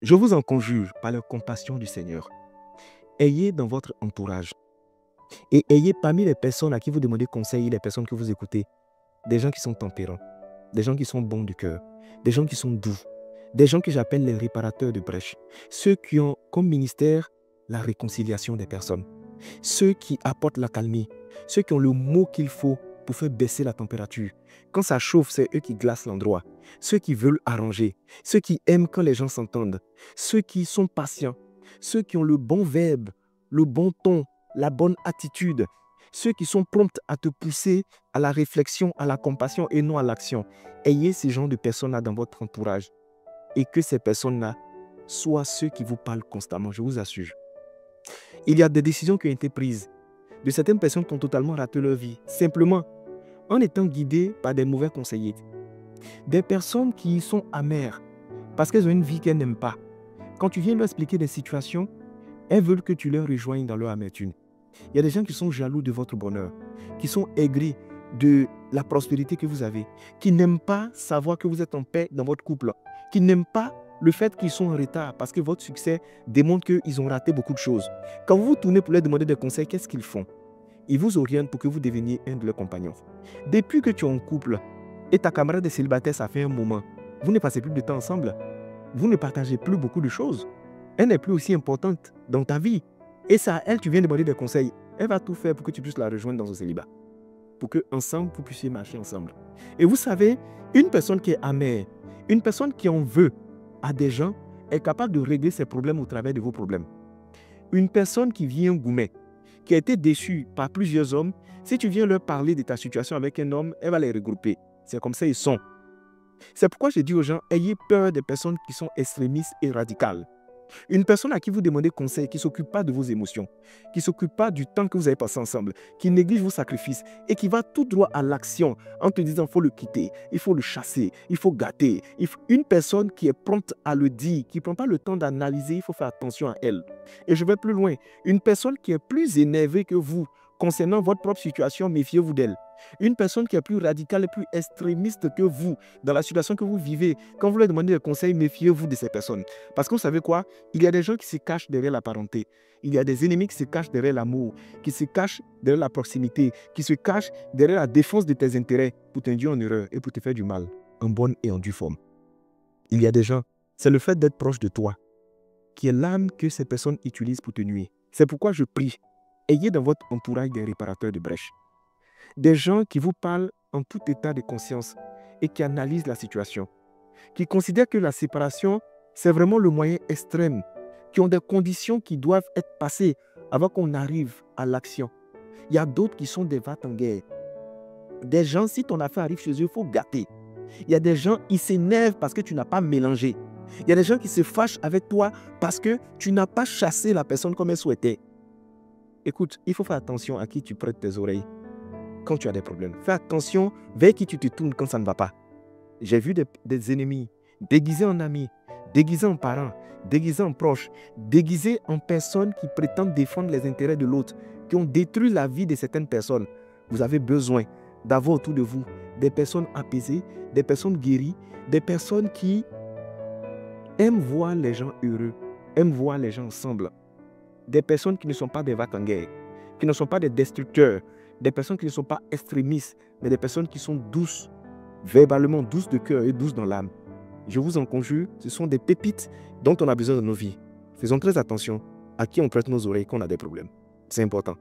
Je vous en conjure par la compassion du Seigneur. Ayez dans votre entourage et ayez parmi les personnes à qui vous demandez conseil, les personnes que vous écoutez, des gens qui sont tempérants, des gens qui sont bons du cœur, des gens qui sont doux, des gens que j'appelle les réparateurs de brèches, ceux qui ont comme ministère la réconciliation des personnes, ceux qui apportent la calmie, ceux qui ont le mot qu'il faut pour faire baisser la température. Quand ça chauffe, c'est eux qui glacent l'endroit. Ceux qui veulent arranger, ceux qui aiment quand les gens s'entendent, ceux qui sont patients, ceux qui ont le bon verbe, le bon ton, la bonne attitude, ceux qui sont prompts à te pousser à la réflexion, à la compassion et non à l'action. Ayez ces gens de personnes-là dans votre entourage et que ces personnes-là soient ceux qui vous parlent constamment, je vous assure. Il y a des décisions qui ont été prises de certaines personnes qui ont totalement raté leur vie, simplement en étant guidées par des mauvais conseillers. Des personnes qui sont amères parce qu'elles ont une vie qu'elles n'aiment pas. Quand tu viens leur expliquer des situations, elles veulent que tu leur rejoignes dans leur amertume. Il y a des gens qui sont jaloux de votre bonheur, qui sont aigris de la prospérité que vous avez, qui n'aiment pas savoir que vous êtes en paix dans votre couple, qui n'aiment pas le fait qu'ils sont en retard parce que votre succès démontre qu'ils ont raté beaucoup de choses. Quand vous vous tournez pour leur demander des conseils, qu'est-ce qu'ils font? Ils vous orientent pour que vous deveniez un de leurs compagnons. Depuis que tu es en couple et ta camarade est célibataire, ça fait un moment, vous ne passez plus de temps ensemble, vous ne partagez plus beaucoup de choses. Elle n'est plus aussi importante dans ta vie. Et ça, à elle, tu viens demander des conseils. Elle va tout faire pour que tu puisses la rejoindre dans son célibat. Pour que ensemble, vous puissiez marcher ensemble. Et vous savez, une personne qui est amère, une personne qui en veut à des gens, est capable de régler ses problèmes au travers de vos problèmes. Une personne qui vient goumer, qui a été déçue par plusieurs hommes, si tu viens leur parler de ta situation avec un homme, elle va les regrouper. C'est comme ça ils sont. C'est pourquoi je dis aux gens, ayez peur des personnes qui sont extrémistes et radicales. Une personne à qui vous demandez conseil, qui ne s'occupe pas de vos émotions, qui ne s'occupe pas du temps que vous avez passé ensemble, qui néglige vos sacrifices et qui va tout droit à l'action en te disant qu'il faut le quitter, il faut le chasser, il faut gâter. Une personne qui est prompte à le dire, qui ne prend pas le temps d'analyser, il faut faire attention à elle. Et je vais plus loin. Une personne qui est plus énervée que vous concernant votre propre situation, méfiez-vous d'elle. Une personne qui est plus radicale et plus extrémiste que vous dans la situation que vous vivez, quand vous leur demandez des conseils, méfiez-vous de ces personnes. Parce que vous savez quoi? Il y a des gens qui se cachent derrière la parenté. Il y a des ennemis qui se cachent derrière l'amour, qui se cachent derrière la proximité, qui se cachent derrière la défense de tes intérêts pour t'induire en erreur et pour te faire du mal, en bonne et en due forme. Il y a des gens, c'est le fait d'être proche de toi qui est l'arme que ces personnes utilisent pour te nuire. C'est pourquoi je prie, ayez dans votre entourage des réparateurs de brèches. Des gens qui vous parlent en tout état de conscience et qui analysent la situation, qui considèrent que la séparation, c'est vraiment le moyen extrême, qui ont des conditions qui doivent être passées avant qu'on arrive à l'action. Il y a d'autres qui sont des va-t-en-guerre. Des gens, si ton affaire arrive chez eux, il faut gâter. Il y a des gens, ils s'énervent parce que tu n'as pas mélangé. Il y a des gens qui se fâchent avec toi parce que tu n'as pas chassé la personne comme elle souhaitait. Écoute, il faut faire attention à qui tu prêtes tes oreilles quand tu as des problèmes. Fais attention vers qui tu te tournes quand ça ne va pas. J'ai vu des ennemis déguisés en amis, déguisés en parents, déguisés en proches, déguisés en personnes qui prétendent défendre les intérêts de l'autre, qui ont détruit la vie de certaines personnes. Vous avez besoin d'avoir autour de vous des personnes apaisées, des personnes guéries, des personnes qui aiment voir les gens heureux, aiment voir les gens ensemble. Des personnes qui ne sont pas des va-t-en-guerre, qui ne sont pas des destructeurs, des personnes qui ne sont pas extrémistes, mais des personnes qui sont douces, verbalement douces de cœur et douces dans l'âme. Je vous en conjure, ce sont des pépites dont on a besoin dans nos vies. Faisons très attention à qui on prête nos oreilles quand on a des problèmes. C'est important.